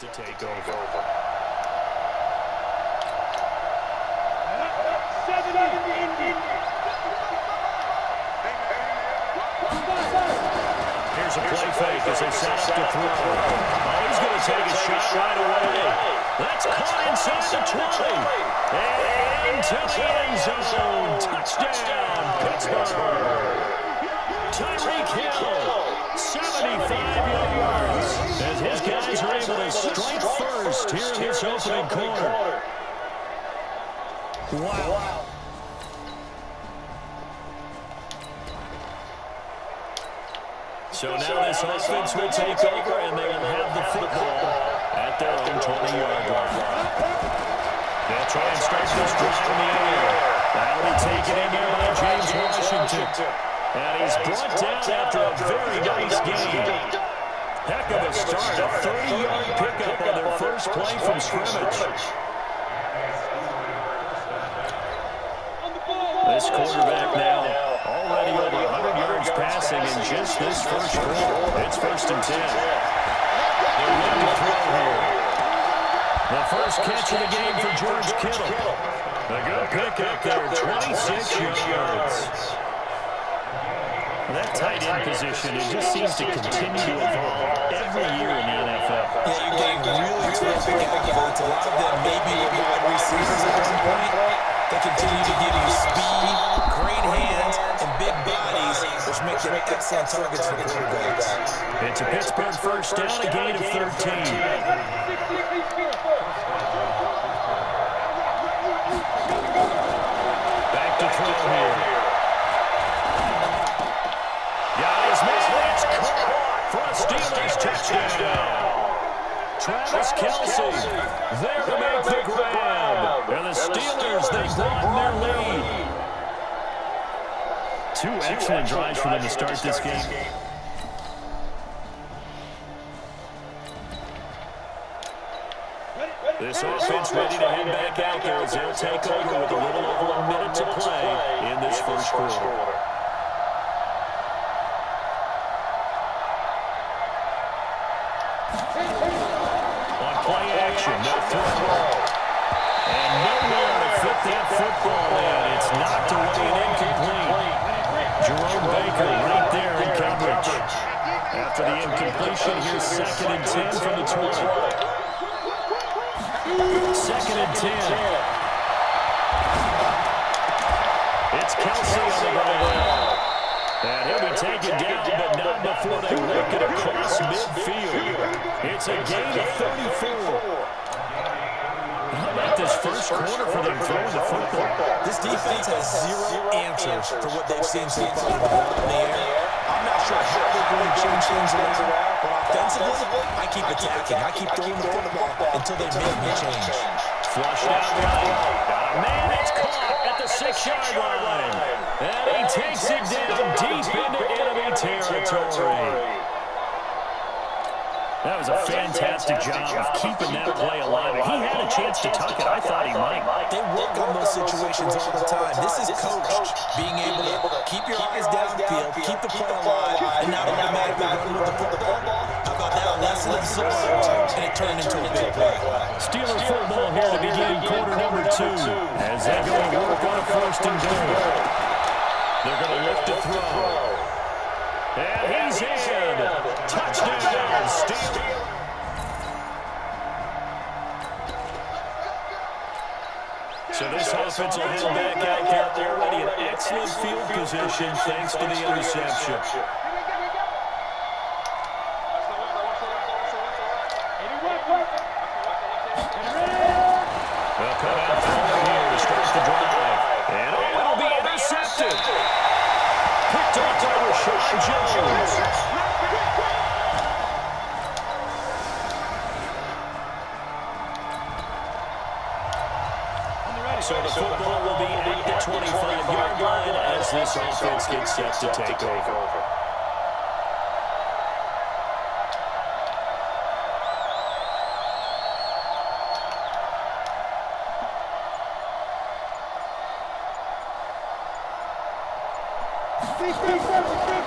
to take over. Here's a play fake as they set up to throw. Oh, he's going to take a shot right away. That's caught inside the 20. And to the end zone. Touchdown, Pittsburgh. Tyreek Hill, 75 yards. As his guys are able to strike first here in this opening quarter. Wow. So now this offense will take over, and they will have the football at their own 20-yard line. They'll try and start this drive in the air. That'll be taken in there by James Washington. And he's brought down after a very nice game. Heck of a start, a 30-yard pickup on their first play from scrimmage. This quarterback now already over 100 yards passing in just this first quarter. It's 1st and 10. They're ready to throw here. The first catch of the game for George Kittle. A good pickup there, 26 yards. That tight end position, it just seems to continue to evolve every year in the NFL. Yeah, you're getting really terrific athletes. A lot of them maybe were wide receivers at one point. They continue to give you speed, great hands, and big bodies, which make them excellent targets for quarterbacks. It's a Pittsburgh first down, a gain of 13. Back to throw here. Got his man, it's caught for a Steelers touchdown. Travis Kelce there to make the grab. And the Steelers, they broaden their lead. Two excellent drives for them to start this game. This offense ready to head back out there as they'll take over with a little over a minute to play in this first quarter. Play action, no throw. And nowhere to fit that football in. It's knocked away and incomplete. Jerome Baker right there in coverage. After the incompletion, here's 2nd and 10 from the 20. 2nd and 10. It's Kelce on the ground. And he'll be taken down, but not before they work it across midfield. It's a gain of 34. How about this first quarter for them throwing the football? This defense has zero answers for what they've seen so far in the air. I'm not sure how they're going to change things around, but offensively, I keep attacking. I keep throwing the football until they make me change. Flushed out right. Got a man that's caught at the 6-yard line. And he takes it down deep into enemy territory. That was a fantastic job of keeping that play alive. He had a chance to tuck it. I thought he might. They work on those situations all the time. This is coached. Being able to keep your eyes downfield, keep the play alive, and not automatically run with the football. How about that lesson absorbed, and it turned into a big play. Steeler football here to begin quarter number 2. As they go to work on a 1st and goal. They're going to look to throw. And he's in. Touchdown, Steelers. So this offense will head back out there already in excellent field position thanks to the interception. They'll come out forward here to start the drive. And it'll be intercepted. Picked up by Rashad Jones. So the football will be at the 25-yard line as this offense gets set to take over.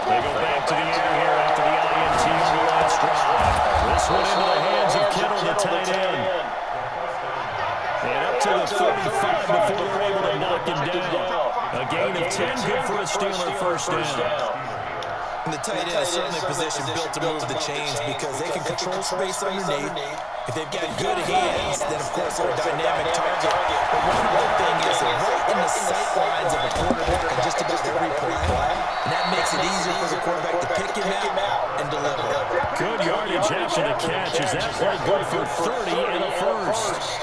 They go back to the air here after the INT on the last drive. This one into the hands of Kittle to before they're able to knock him down. A gain of 10, good for a Steeler first down. And the tight end is certainly a position built to move the chains because they can control space underneath. If they've got good hands, then of course they're a dynamic target. But one good thing is they're right in the sight lines of the quarterback on just about every play. And that makes it easier for the quarterback to pick him out and deliver. Good yardage after the catch. Is that play good for 30 and a first?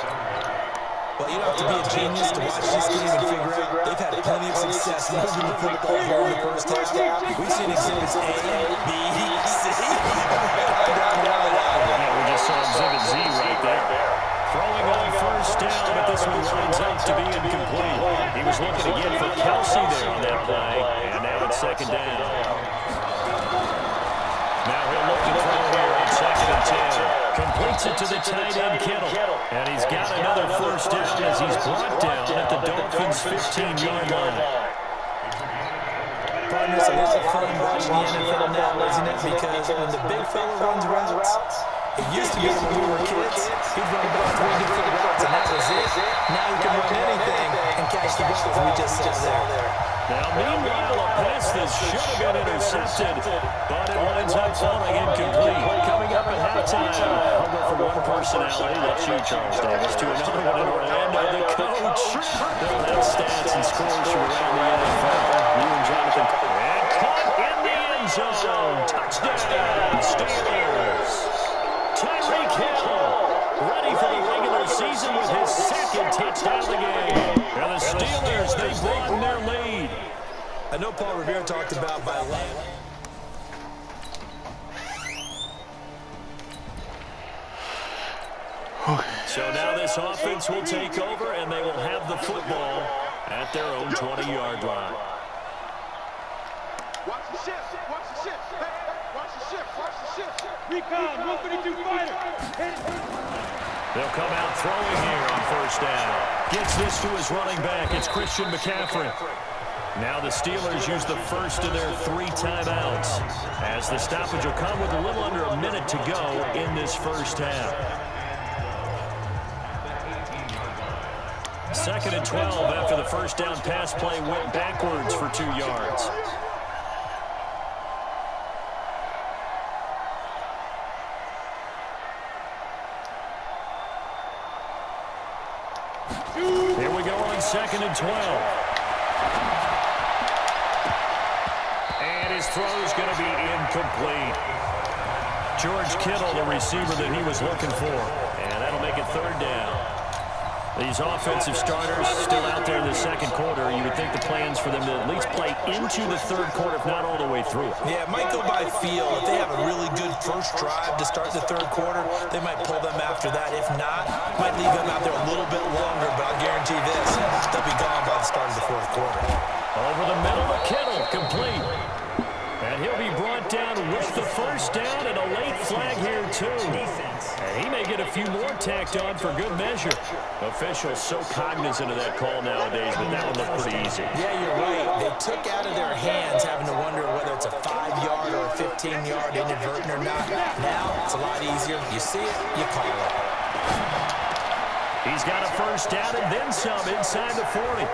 Well, you don't have to be a genius to watch this game and figure out they've had plenty of success moving the football here in the first half. We've seen exhibits A, B, C. Yeah, we just saw exhibit Z right there. Throwing on first down, but this one lines up to be incomplete. He was looking again for Kelsey there on that play, and now it's second down. Now he'll look to throw here on second and 10. Completes it to the tight end, Kittle. And he's got another first down as he's brought down at the Dolphins' 15-yard line. Partners, a lot of fun watching the NFL now, isn't it? Because when the big fella runs routes, it used to be when we were kids, he'd run about 3 different routes, and that was it. Now he can run anything and catch the ball, as we just saw there. Now, meanwhile, a pass that should have been intercepted, but it winds up falling incomplete. Coming up at halftime, I'll go from one personality, that's you, Charles Davis, to another one in Orlando, the coach. They'll have stats and scores from around the NFL. You and Jonathan. And caught in the end zone. Touchdown, Steelers. Tyreek Hill, ready for the regular season with his second touchdown of the game. And the Steelers, they broaden their lead. I know Paul Revere talked about by lane. So now this offense will take over, and they will have the football at their own 20-yard line. Watch the shift. Watch the shift. Hey, watch the shift. Watch the shift. Recon, 132 fighter. They'll come out throwing here on first down. Gets this to his running back. It's Christian McCaffrey. Now the Steelers use the first of their 3 timeouts, as the stoppage will come with a little under a minute to go in this first half. 2nd and 12 after the first down pass play went backwards for 2 yards. Here we go on 2nd and 12. And his throw is going to be incomplete. George Kittle, the receiver that he was looking for. And that'll make it 3rd down. These offensive starters still out there in the second quarter. You would think the plans for them to at least play into the 3rd quarter, if not all the way through. Yeah, it might go by feel. If they have a really good first drive to start the 3rd quarter, they might pull them after that. If not, might leave them out there a little bit longer, but I'll guarantee this, they'll be gone by the start of the 4th quarter. Over the middle of Kittle, complete. And he'll be brought down with the first down and a late flag here, too. And he may get a few more tacked on for good measure. Officials so cognizant of that call nowadays, but that one looked pretty easy. Yeah, you're right. They took out of their hands having to wonder whether it's a 5-yard or a 15-yard inadvertent or not. Now, it's a lot easier. You see it, you call it. He's got a first down and then some inside the 40.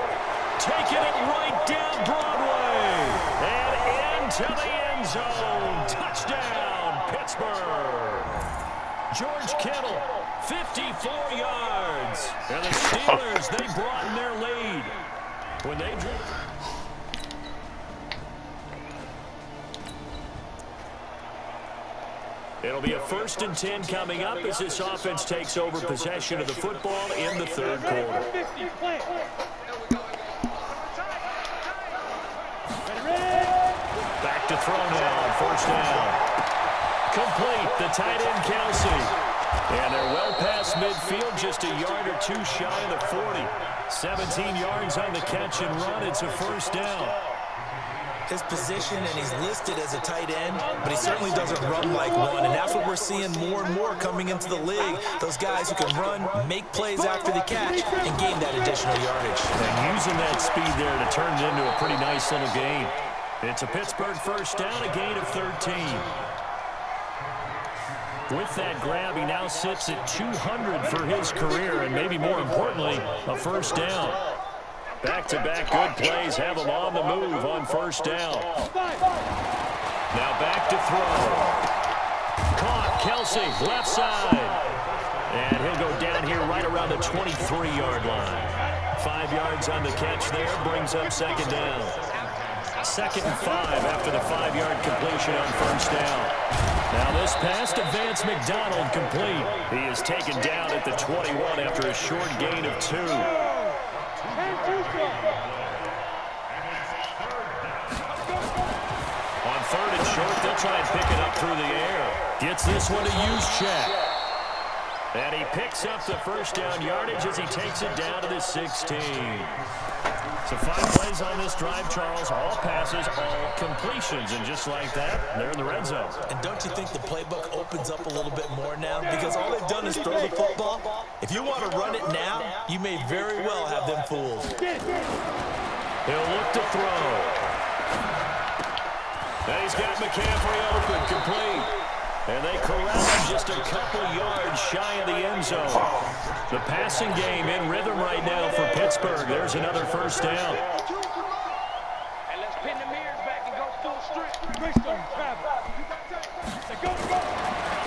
Taking it right down Broadway. And into the end zone. Touchdown, Pittsburgh. George Kittle, 54 yards. And the Steelers, they broaden their lead. When they drew. It'll be a 1st and 10 coming up as this offense takes over possession of the football in the 3rd quarter. Back to throw now on first down. Complete, the tight end Kelsey. And they're well past midfield, just a yard or 2 shy of the 40. 17 yards on the catch and run. It's a first down. His position, and he's listed as a tight end, but he certainly doesn't run like one, and that's what we're seeing more and more coming into the league. Those guys who can run, make plays after the catch, and gain that additional yardage. And using that speed there to turn it into a pretty nice little gain. It's a Pittsburgh first down, a gain of 13. With that grab, he now sits at 200 for his career, and maybe more importantly, a first down. Back-to-back good plays have him on the move on first down. Now back to throw. Caught, Kelsey, left side. And he'll go down here right around the 23-yard line. 5 yards on the catch there, brings up second down. 2nd and 5 after the 5-yard completion on first down. Now this pass to Vance McDonald complete. He is taken down at the 21 after a short gain of 2. On 3rd and short, they'll try and pick it up through the air. Gets this one to Juszczyk. And he picks up the first down yardage as he takes it down to the 16. So 5 plays on this drive, Charles. All passes, all completions. And just like that, they're in the red zone. And don't you think the playbook opens up a little bit more now? Because all they've done is throw the football. If you want to run it now, you may very well have them fooled. He'll look to throw. And he's got McCaffrey open, complete. And they corral him just a couple yards shy of the end zone. The passing game in rhythm right now for Pittsburgh. There's another first down. And let's pin the mirrors back and go full strength.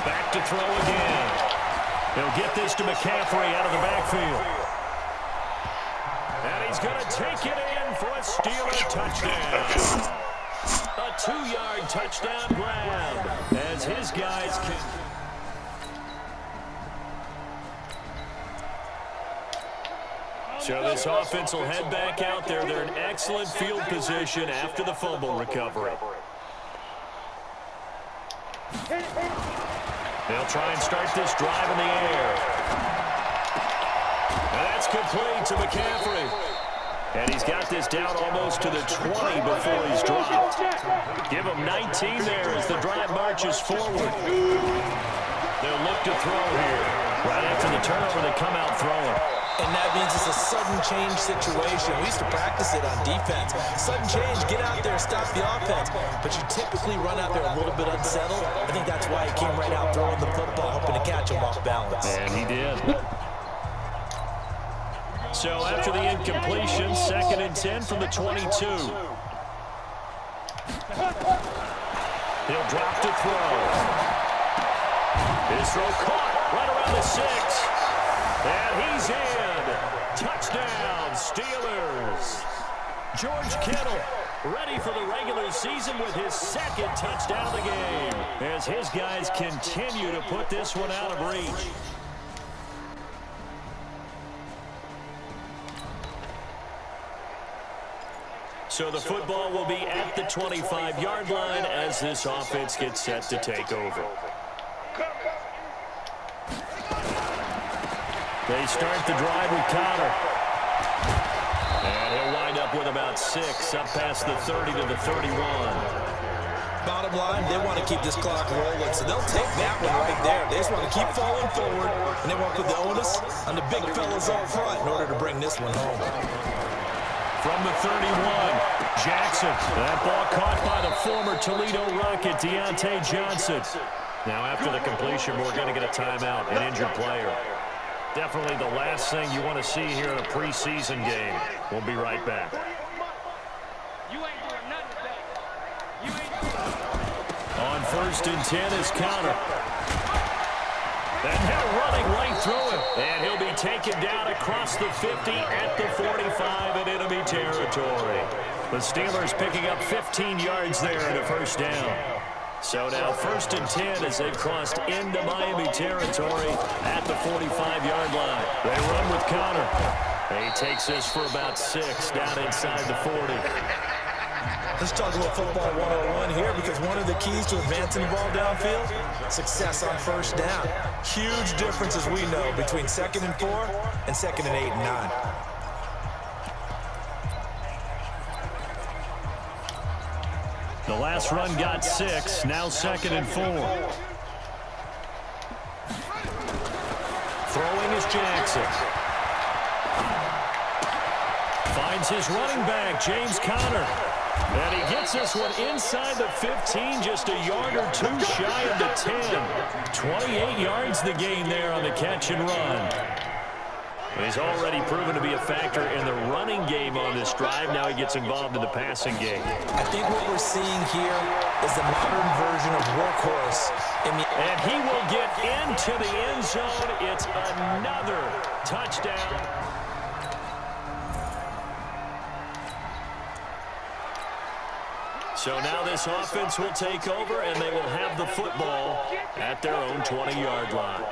Back to throw again. He'll get this to McCaffrey out of the backfield. And he's going to take it in for a Steeler touchdown. A 2-yard touchdown grab as his guys can... So this offense will head back out there. They're in excellent field position after the fumble recovery. They'll try and start this drive in the air. And that's complete to McCaffrey. And he's got this down almost to the 20 before he's dropped. Give him 19 there as the drive marches forward. They'll look to throw here. Right after the turnover, they come out throwing. And that means it's a sudden change situation. We used to practice it on defense. Sudden change, get out there, stop the offense. But you typically run out there a little bit unsettled. I think that's why he came right out throwing the football, hoping to catch him off balance. And he did. So after the incompletion, 2nd and 10 from the 22. He'll drop to throw. His throw caught right around the 6. And he's in. Touchdown, Steelers. George Kittle ready for the regular season with his 2nd touchdown of the game as his guys continue to put this one out of reach. So the football will be at the 25-yard line as this offense gets set to take over. They start the drive with Connor. And he'll wind up with about 6, up past the 30 to the 31. Bottom line, they want to keep this clock rolling, so they'll take that one right there. They just want to keep falling forward, and they want to put the onus on the big fellas up front in order to bring this one home. From the 31, Jackson. That ball caught by the former Toledo Rocket, Deontay Johnson. Now after the completion, we're going to get a timeout, an injured player. Definitely the last thing you want to see here in a preseason game. We'll be right back. On 1st and 10 is Connor. And now running right through him. And he'll be taken down across the 50 at the 45 in enemy territory. The Steelers picking up 15 yards there in a first down. So now 1st and 10 as they've crossed into Miami territory at the 45-yard line. They run with Connor. He takes this for about 6 down inside the 40. Let's talk about football 101 here, because one of the keys to advancing the ball downfield, success on first down. Huge difference, as we know, between 2nd and 4 and 2nd and 8 and 9. The last run got 6, now 2nd and 4. Throwing is Jackson. Finds his running back, James Conner. And he gets this one inside the 15, just a yard or 2 shy of the 10. 28 yards the gain there on the catch and run. He's already proven to be a factor in the running game on this drive. Now he gets involved in the passing game. I think what we're seeing here is the modern version of workhorse. And he will get into the end zone. It's another touchdown. So now this offense will take over, and they will have the football at their own 20-yard line.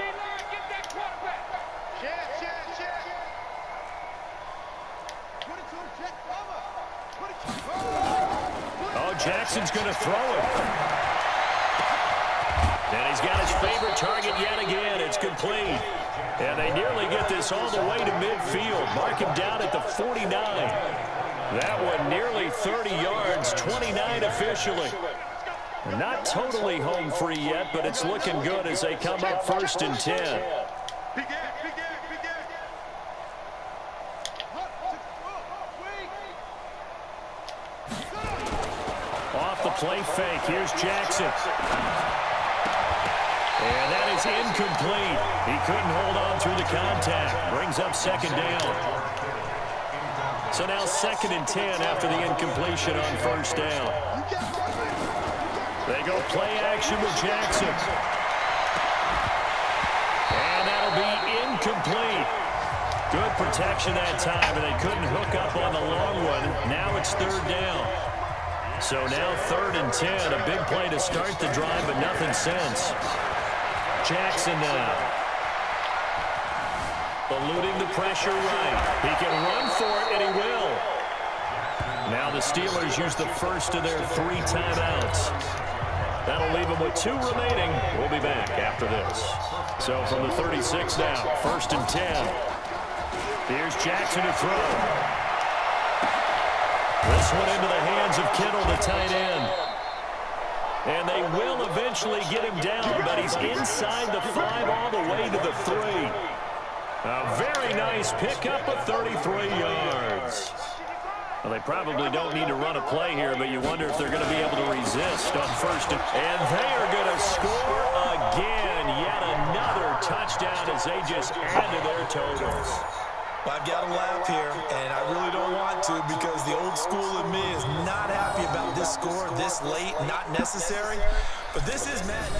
Oh, Jackson's going to throw it. And he's got his favorite target yet again. It's complete. And they nearly get this all the way to midfield. Mark him down at the 49. That one nearly 30 yards, 29 officially. Not totally home free yet, but it's looking good as they come up 1st and 10. Off the play fake, here's Jackson. And that is incomplete. He couldn't hold on through the contact. Brings up 2nd down. So now 2nd and 10 after the incompletion on 1st down. They go play action with Jackson. And that'll be incomplete. Good protection that time, and they couldn't hook up on the long one. Now it's 3rd down. So now 3rd and 10. A big play to start the drive, but nothing since. Jackson now. Eluding the pressure right. He can run for it, and he will. Now the Steelers use the first of their 3 timeouts. That'll leave them with 2 remaining. We'll be back after this. So from the 36 now, 1st and 10. Here's Jackson to throw. This one into the hands of Kittle, the tight end. And they will eventually get him down, but he's inside the 5 all the way to the 3. A very nice pickup of 33 yards. Well, they probably don't need to run a play here, but you wonder if they're going to be able to resist on 1st. And they are going to score again. Yet another touchdown as they just add to their totals. Well, I've got to laugh here, and I really don't want to because the old school in me is not happy about this score this late, not necessary. But this is Madden.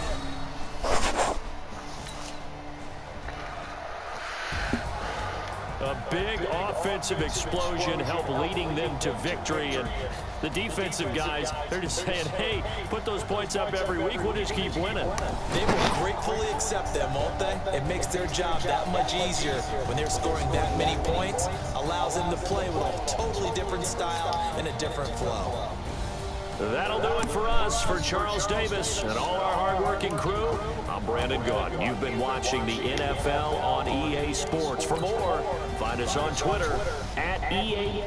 A big offensive explosion helped leading them to victory. And the defensive guys, they're just saying, hey, put those points up every week. We'll just keep winning. They will gratefully accept them, won't they? It makes their job that much easier when they're scoring that many points. Allows them to play with a totally different style and a different flow. That'll do it for us. For Charles Davis and all our hardworking crew, I'm Brandon Gaudin. You've been watching the NFL on EA Sports. For more, find us on Twitter at EA.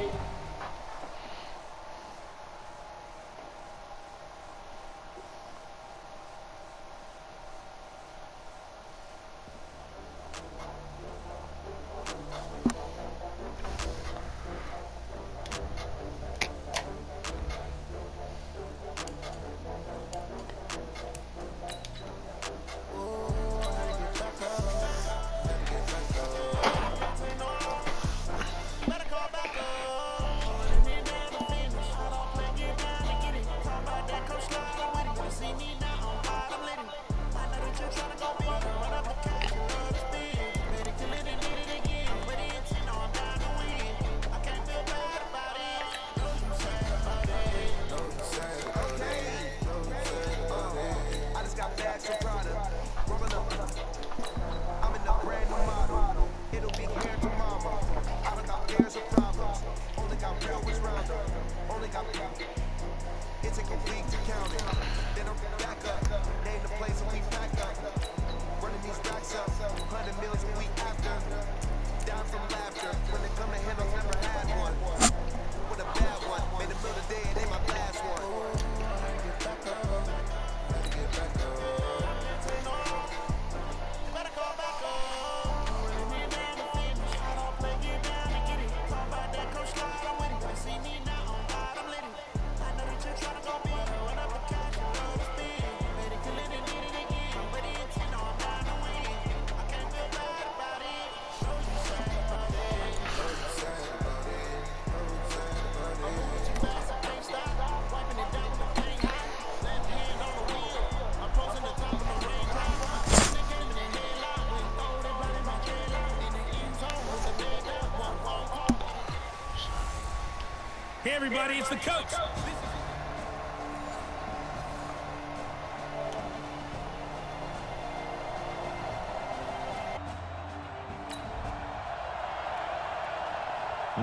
everybody. It's the coach.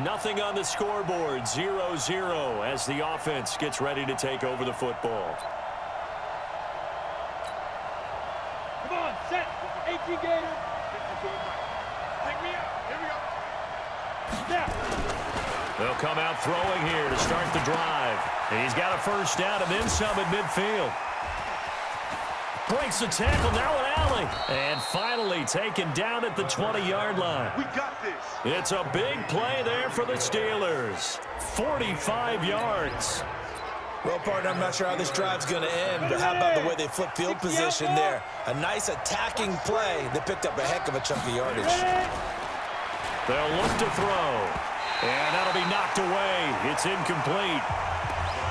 Nothing on the scoreboard, 0-0 as the offense gets ready to take over the football. Come on, set. 18 Gator. Take me out. Here we go. Snap. They'll come out throwing here to start the drive. And he's got a first down and then some at midfield. Breaks the tackle, now an alley. And finally taken down at the 20-yard line. We got this. It's a big play there for the Steelers. 45 yards. Well, partner, I'm not sure how this drive's going to end, but how about the way they flip field position there? A nice attacking play that picked up a heck of a chunk of yardage. They'll look to throw. And that'll be knocked away. It's incomplete.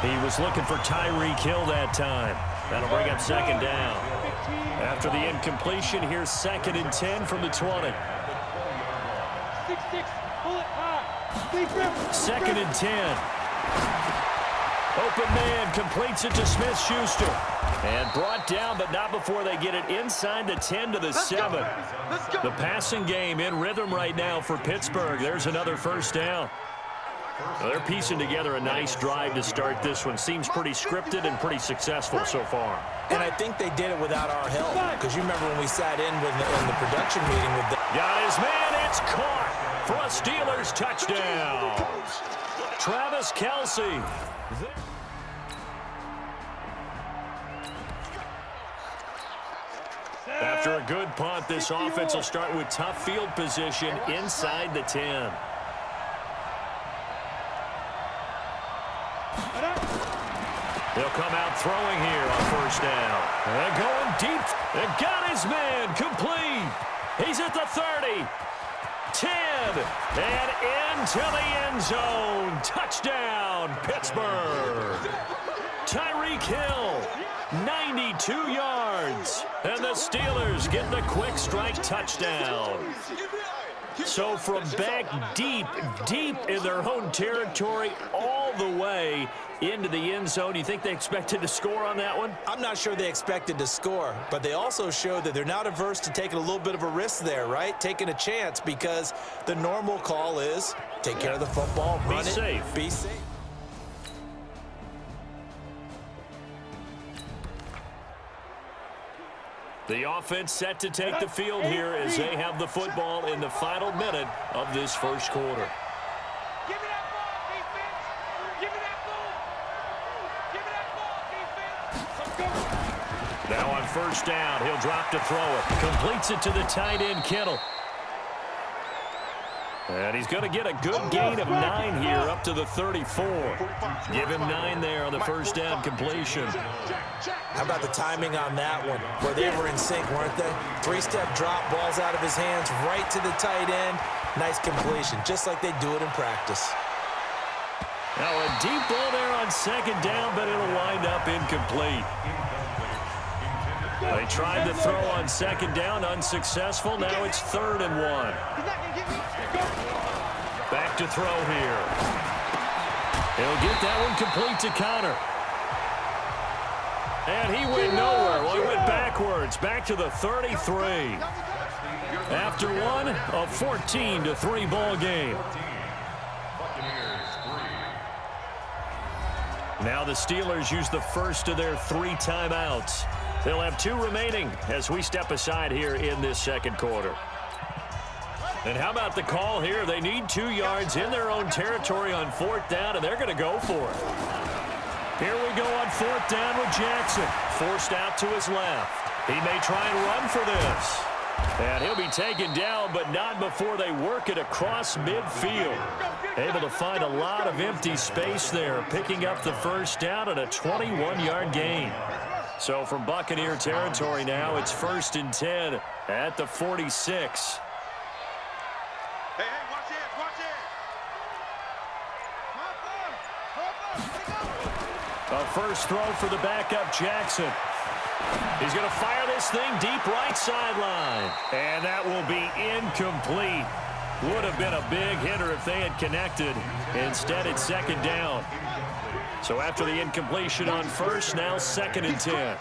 He was looking for Tyreek Hill that time. That'll bring up second down. After the incompletion, here's 2nd and 10 from the 20. 6-6, pull it high. 2nd and 10. Open man completes it to Smith-Schuster. And brought down, but not before they get it inside the 10 to the 7. The passing game in rhythm right now for Pittsburgh. There's another first down. Well, they're piecing together a nice drive to start this one. Seems pretty scripted and pretty successful so far. And I think they did it without our help, because you remember when we sat in the production meeting with them. Got his man. It's caught for a Steelers touchdown. Travis Kelce. After a good punt, this offense will start with tough field position inside the 10. They'll come out throwing here on first down. And going deep. And got his man complete. He's at the 30. 10. And into the end zone. Touchdown, Pittsburgh. Tyreek Hill, 92 yards. And the Steelers get the quick strike touchdown. So from back deep in their own territory, all the way into the end zone, you think they expected to score on that one? I'm not sure they expected to score, but they also showed that they're not averse to taking a little bit of a risk there, right? Taking a chance, because the normal call is take care of the football, run it, be safe. The offense set to take the field here as they have the football in the final minute of this first quarter. Give me that ball, defense. Give me that ball. Give me that ball, defense. Let's go. Now on first down, he'll drop to throw it. Completes it to the tight end, Kittle. And he's going to get a good gain of 9 here up to the 34. Give him 9 there on the first down completion. How about the timing on that one? Where they were in sync, weren't they? 3-step drop, balls out of his hands, right to the tight end. Nice completion, just like they do it in practice. Now a deep ball there on second down, but it'll wind up incomplete. They tried to throw on second down, unsuccessful. Now it's 3rd and 1. Back to throw here. He'll get that one complete to Connor. And he went nowhere. Well, he went backwards, back to the 33. After one, a 14-3 ball game. Now the Steelers use the first of their 3 timeouts. They'll have 2 remaining as we step aside here in this second quarter. And how about the call here? They need 2 yards in their own territory on 4th down, and they're going to go for it. Here we go on 4th down with Jackson. Forced out to his left. He may try and run for this. And he'll be taken down, but not before they work it across midfield. Able to find a lot of empty space there, picking up the first down and a 21-yard gain. So from Buccaneer territory now, it's 1st and 10 at the 46. Hey, watch it, watch it. A first throw for the backup, Jackson. He's going to fire this thing deep right sideline. And that will be incomplete. Would have been a big hitter if they had connected. Instead, it's second down. So after the incompletion on first, now 2nd and 10.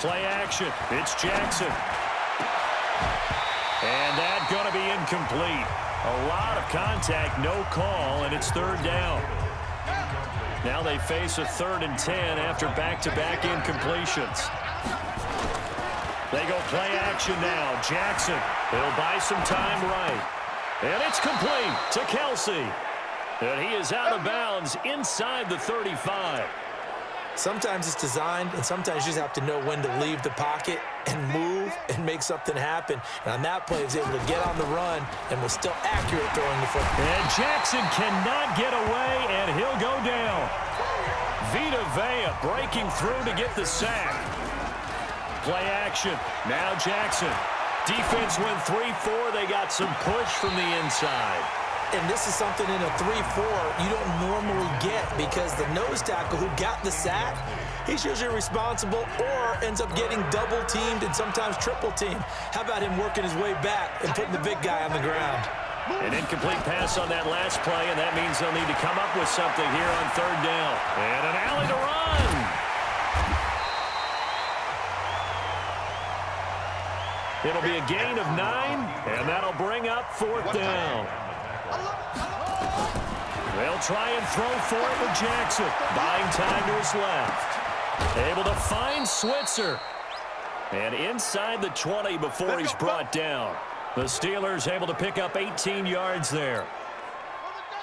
Play action. It's Jackson. And that's going to be incomplete. A lot of contact, no call, and it's 3rd down. Now they face a 3rd and 10 after back-to-back incompletions. They go play action now. Jackson, he'll buy some time right. And it's complete to Kelsey. And he is out of bounds inside the 35. Sometimes it's designed, and sometimes you just have to know when to leave the pocket and move and make something happen. And on that play, he was able to get on the run and was still accurate throwing the football. And Jackson cannot get away, and he'll go down. Vita Vea breaking through to get the sack. Play action. Now Jackson. Defense went 3-4. They got some push from the inside. And this is something in a 3-4 you don't normally get because the nose tackle who got the sack, he's usually responsible or ends up getting double-teamed and sometimes triple-teamed. How about him working his way back and putting the big guy on the ground? An incomplete pass on that last play, and that means they'll need to come up with something here on 3rd down. And an alley to run. It'll be a gain of 9, and that'll bring up 4th down. They'll try and throw for it with Jackson. Buying time to his left. Able to find Switzer. And inside the 20 before he's brought down. The Steelers able to pick up 18 yards there.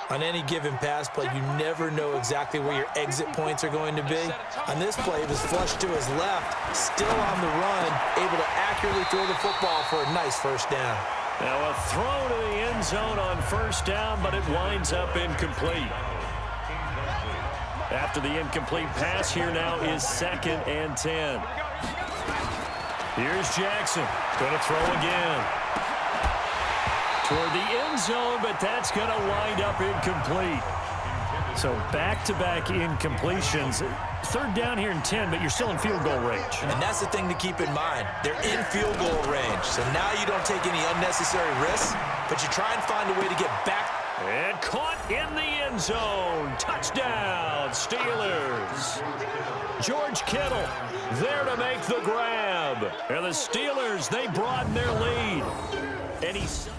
On any given pass play, you never know exactly where your exit points are going to be. On this play, it was flushed to his left, still on the run, able to accurately throw the football for a nice 1st down. Now a throw to the end zone on 1st down, but it winds up incomplete. After the incomplete pass, here now is 2nd and 10. Here's Jackson. Going to throw again. Toward the end zone, but that's going to wind up incomplete. So back-to-back incompletions. 3rd down here and 10, but you're still in field goal range. And that's the thing to keep in mind. They're in field goal range. So now you don't take any unnecessary risks, but you try and find a way to get back. And caught in the end zone. Touchdown, Steelers. George Kittle there to make the grab. And the Steelers, they broaden their lead. And he's...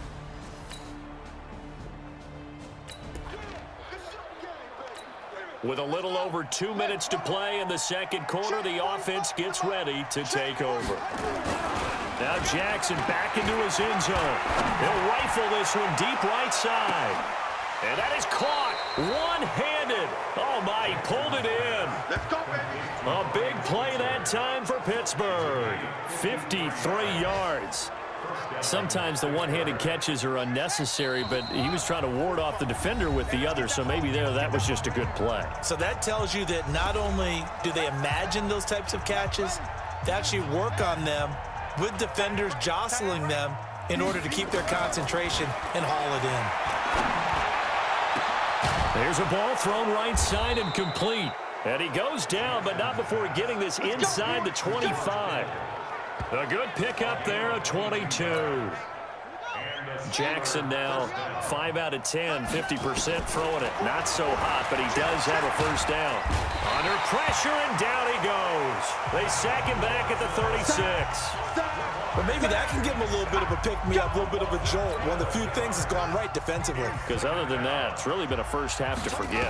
With a little over 2 minutes to play in the 2nd quarter, the offense gets ready to take over. Now Jackson back into his end zone. He'll rifle this one deep right side. And that is caught one-handed. Oh, my, he pulled it in. Let's go, baby. A big play that time for Pittsburgh. 53 yards. Sometimes the one-handed catches are unnecessary, but he was trying to ward off the defender with the other, so maybe that was just a good play. So that tells you that not only do they imagine those types of catches, they actually work on them with defenders jostling them in order to keep their concentration and haul it in. There's a ball thrown right side and complete. And he goes down, but not before getting this inside the 25. A good pickup there, a 22. Jackson now 5 out of 10, 50% throwing it. Not so hot, but he does have a 1st down. Under pressure, and down he goes. They sack him back at the 36. But maybe that can give him a little bit of a pick-me-up, a little bit of a jolt. One of the few things that's gone right defensively. Because other than that, it's really been a first half to forget.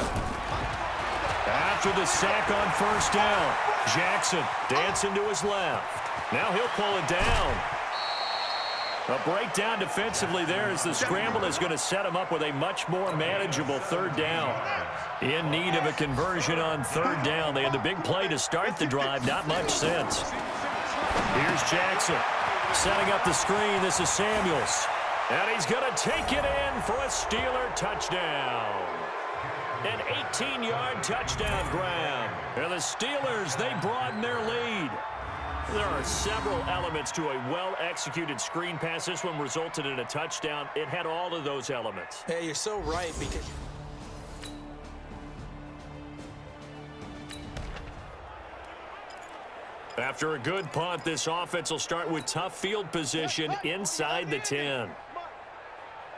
After the sack on 1st down, Jackson dancing to his left. Now he'll pull it down. A breakdown defensively there as the scramble is going to set him up with a much more manageable 3rd down. In need of a conversion on 3rd down. They had the big play to start the drive, not much since. Here's Jackson setting up the screen. This is Samuels. And he's going to take it in for a Steeler touchdown. An 18-yard touchdown grab. And the Steelers, they broaden their lead. There are several elements to a well-executed screen pass. This one resulted in a touchdown. It had all of those elements. Yeah, you're so right because... After a good punt, this offense will start with tough field position inside the 10.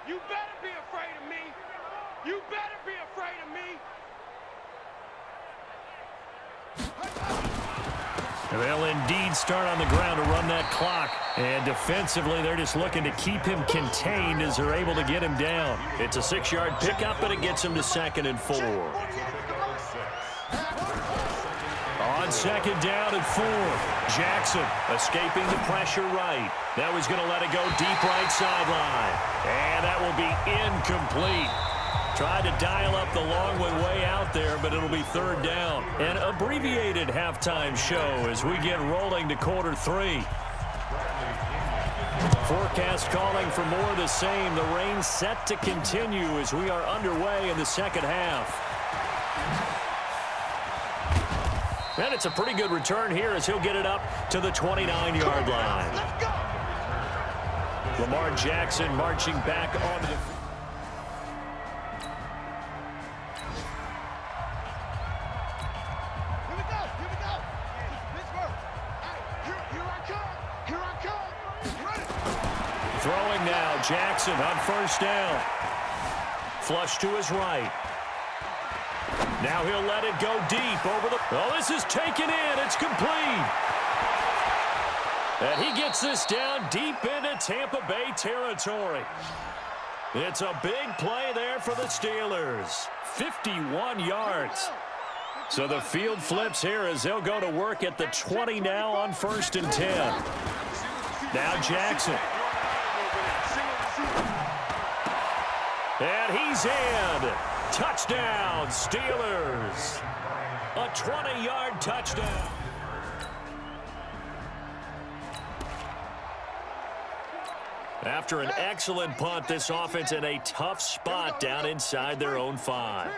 You better be afraid of me. You better be afraid of me. They'll indeed start on the ground to run that clock. And defensively, they're just looking to keep him contained as they're able to get him down. It's a 6-yard pickup, but it gets him to 2nd and 4. On 2nd down and 4. Jackson escaping the pressure right. Now he's going to let it go deep right sideline. And that will be incomplete. Tried to dial up the long one way out there, but it'll be 3rd down. An abbreviated halftime show as we get rolling to quarter 3. Forecast calling for more of the same. The rain set to continue as we are underway in the second half. And it's a pretty good return here as he'll get it up to the 29-yard line. Lamar Jackson marching back on the... Throwing now, Jackson on 1st down. Flush to his right. Now he'll let it go deep over the... Oh, this is taken in. It's complete. And he gets this down deep into Tampa Bay territory. It's a big play there for the Steelers. 51 yards. So the field flips here as they'll go to work at the 20 now on 1st and 10. Now Jackson. And he's in. Touchdown, Steelers. A 20-yard touchdown. After an excellent punt, this offense in a tough spot down inside their own 5.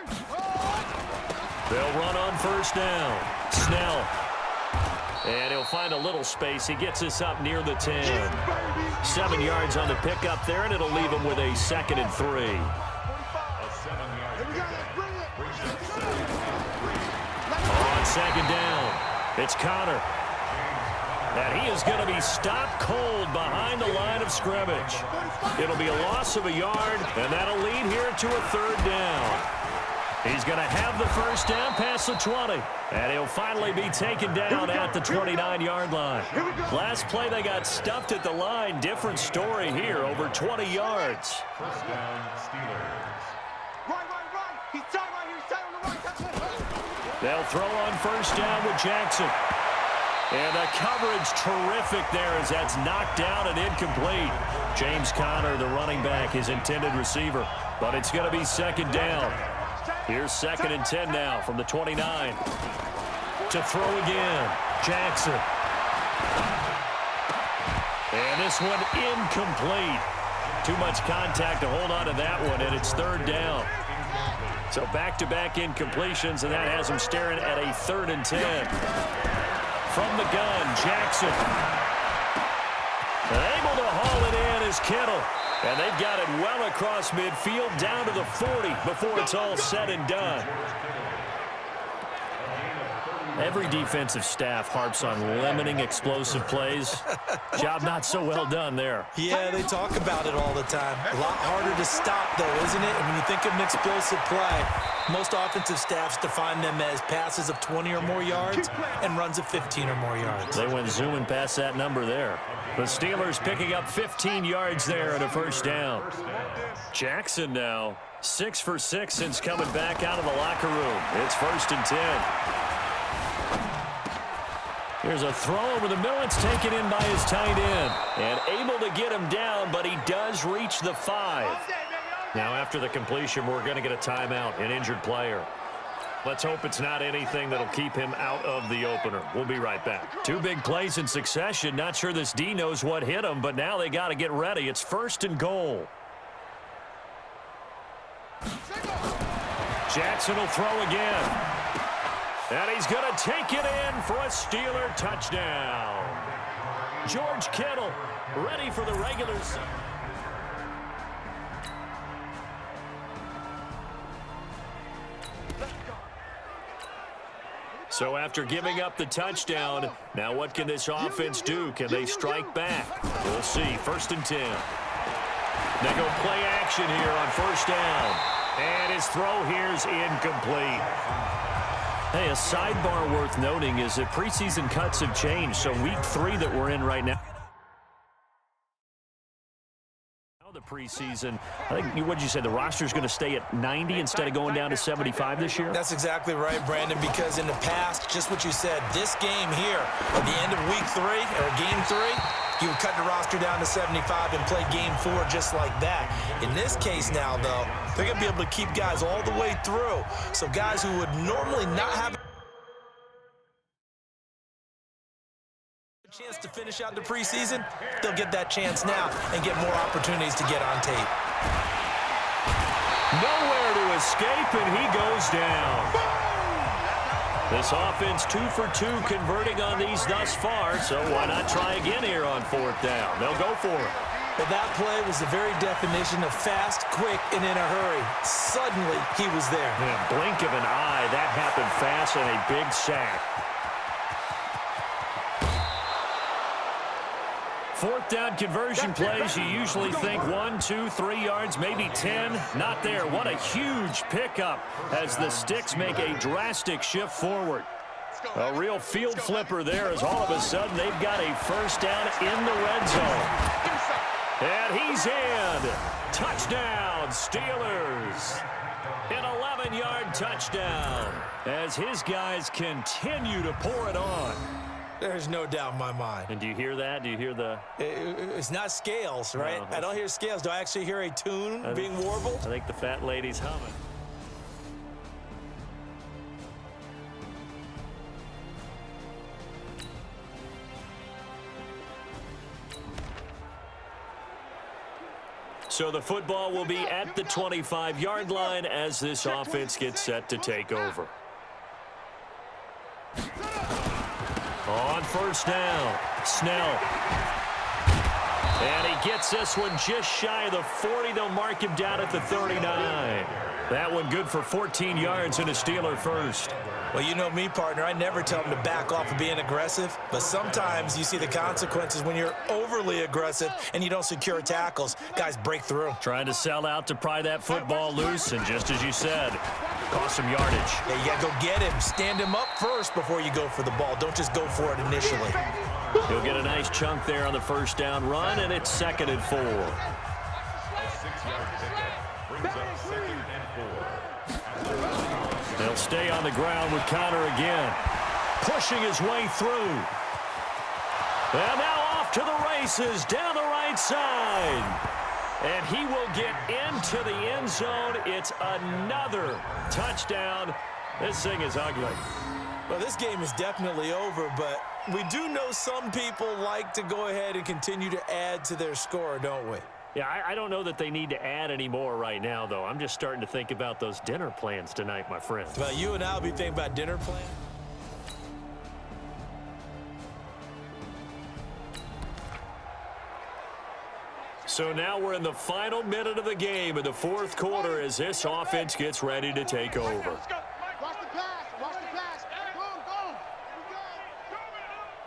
They'll run on 1st down. Snell. And he'll find a little space. He gets this up near the 10. 7 yards on the pickup there, and it'll leave him with a 2nd and 3. On 2nd down, it's Connor. And he is going to be stopped cold behind the line of scrimmage. It'll be a loss of a yard, and that'll lead here to a 3rd down. He's going to have the 1st down past the 20. And he'll finally be taken down at the 29-yard line. Last play, they got stuffed at the line. Different story here, over 20 yards. 1st down, Steelers. Right. He's tied right here. He's tied on the right. They'll throw on 1st down with Jackson. And the coverage terrific there as that's knocked down and incomplete. James Conner, the running back, his intended receiver. But it's going to be 2nd down. Here's 2nd and 10 now from the 29. To throw again, Jackson. And this one incomplete. Too much contact to hold on to that one, and it's 3rd down. So back-to-back incompletions, and that has him staring at a 3rd and 10. From the gun, Jackson. Able to haul it in is Kittle. And they've got it well across midfield down to the 40 before it's all said and done. Every defensive staff harps on limiting explosive plays. Job not so well done there. Yeah, they talk about it all the time. A lot harder to stop, though, isn't it? And when you think of an explosive play, most offensive staffs define them as passes of 20 or more yards and runs of 15 or more yards. They went zooming past that number there. The Steelers picking up 15 yards there and a 1st down. Jackson now, 6 for 6 since coming back out of the locker room. It's 1st and 10. Here's a throw over the middle. It's taken in by his tight end. And able to get him down, but he does reach the 5. Now after the completion, we're going to get a timeout, an injured player. Let's hope it's not anything that'll keep him out of the opener. We'll be right back. 2 big plays in succession. Not sure this D knows what hit him, but now they got to get ready. It's 1st and goal. Jackson will throw again. And he's going to take it in for a Steeler touchdown. George Kittle ready for the regular season. So after giving up the touchdown, now what can this offense do? Can they strike back? We'll see. 1st and 10. They go play action here on 1st down. And his throw here's incomplete. Hey, a sidebar worth noting is that preseason cuts have changed. So week 3 that we're in right now. The preseason, I think, what did you say, the roster's going to stay at 90 instead of going down to 75 this year? That's exactly right, Brandon, because in the past, just what you said, this game here, at the end of week 3, or game 3, you would cut the roster down to 75 and play game 4 just like that. In this case now, though, they're going to be able to keep guys all the way through. So guys who would normally not have chance to finish out the preseason, they'll get that chance now and get more opportunities to get on tape. Nowhere to escape, and he goes down. This offense 2 for 2 converting on these thus far, so why not try again here on 4th down? They'll go for it. Well, that play was the very definition of fast, quick, and in a hurry. Suddenly, he was there. In a blink of an eye, that happened fast and a big sack. 4th down conversion plays, you usually think 1, 2, 3 yards, maybe 10. Not there. What a huge pickup as the Sticks make a drastic shift forward. A real field flipper there as all of a sudden they've got a 1st down in the red zone. And he's in. Touchdown, Steelers. An 11-yard touchdown as his guys continue to pour it on. There's no doubt in my mind. And do you hear that? Do you hear the... It's not scales, right? No. I don't hear scales. Do I actually hear a tune being warbled? I think the fat lady's humming. So the football will be at the 25-yard line as this offense gets set to take over. On 1st down, Snell. And he gets this one just shy of the 40. They'll mark him down at the 39. That one good for 14 yards and a Steeler first. Well, you know me, partner. I never tell them to back off of being aggressive. But sometimes you see the consequences when you're overly aggressive and you don't secure tackles. Guys break through. Trying to sell out to pry that football loose, and just as you said, cost some yardage. Yeah, you got to go get him. Stand him up first before you go for the ball. Don't just go for it initially. He'll get a nice chunk there on the 1st down run, and it's 2nd and 4. They'll stay on the ground with Connor again. Pushing his way through. And now off to the races down the right side. And he will get into the end zone. It's another touchdown. This thing is ugly. Well, this game is definitely over, but we do know some people like to go ahead and continue to add to their score, don't we? Yeah, I don't know that they need to add any more right now, though. I'm just starting to think about those dinner plans tonight, my friend. Well, you and I will be thinking about dinner plans. So now we're in the final minute of the game in the 4th quarter as this offense gets ready to take over. Watch the pass. Watch the pass. Go.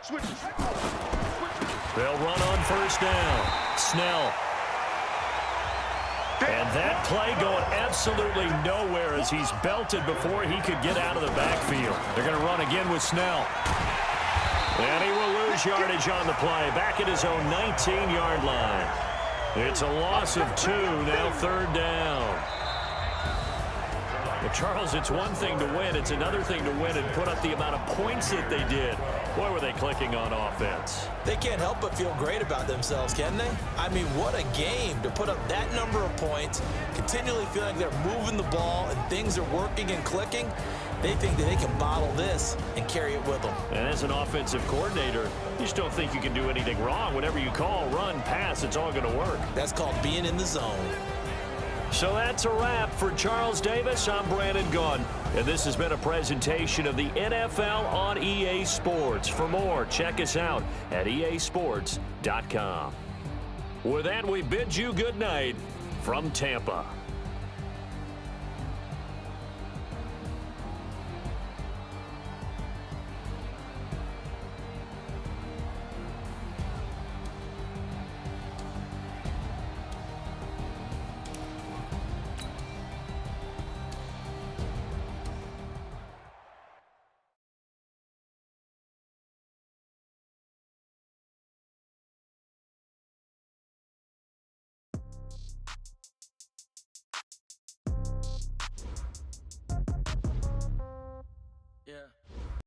Switch. They'll run on 1st down. Snell. And that play going absolutely nowhere as he's belted before he could get out of the backfield. They're going to run again with Snell. And he will lose yardage on the play. Back at his own 19-yard line. It's a loss of 2, now 3rd down. Well, Charles, it's one thing to win. It's another thing to win and put up the amount of points that they did. Boy, were they clicking on offense. They can't help but feel great about themselves, can they? I mean, what a game to put up that number of points, continually feeling like they're moving the ball and things are working and clicking. They think that they can bottle this and carry it with them. And as an offensive coordinator, you just don't think you can do anything wrong. Whatever you call, run, pass, it's all going to work. That's called being in the zone. So that's a wrap for Charles Davis. I'm Brandon Gunn, and this has been a presentation of the NFL on EA Sports. For more, check us out at easports.com. With that, we bid you good night from Tampa.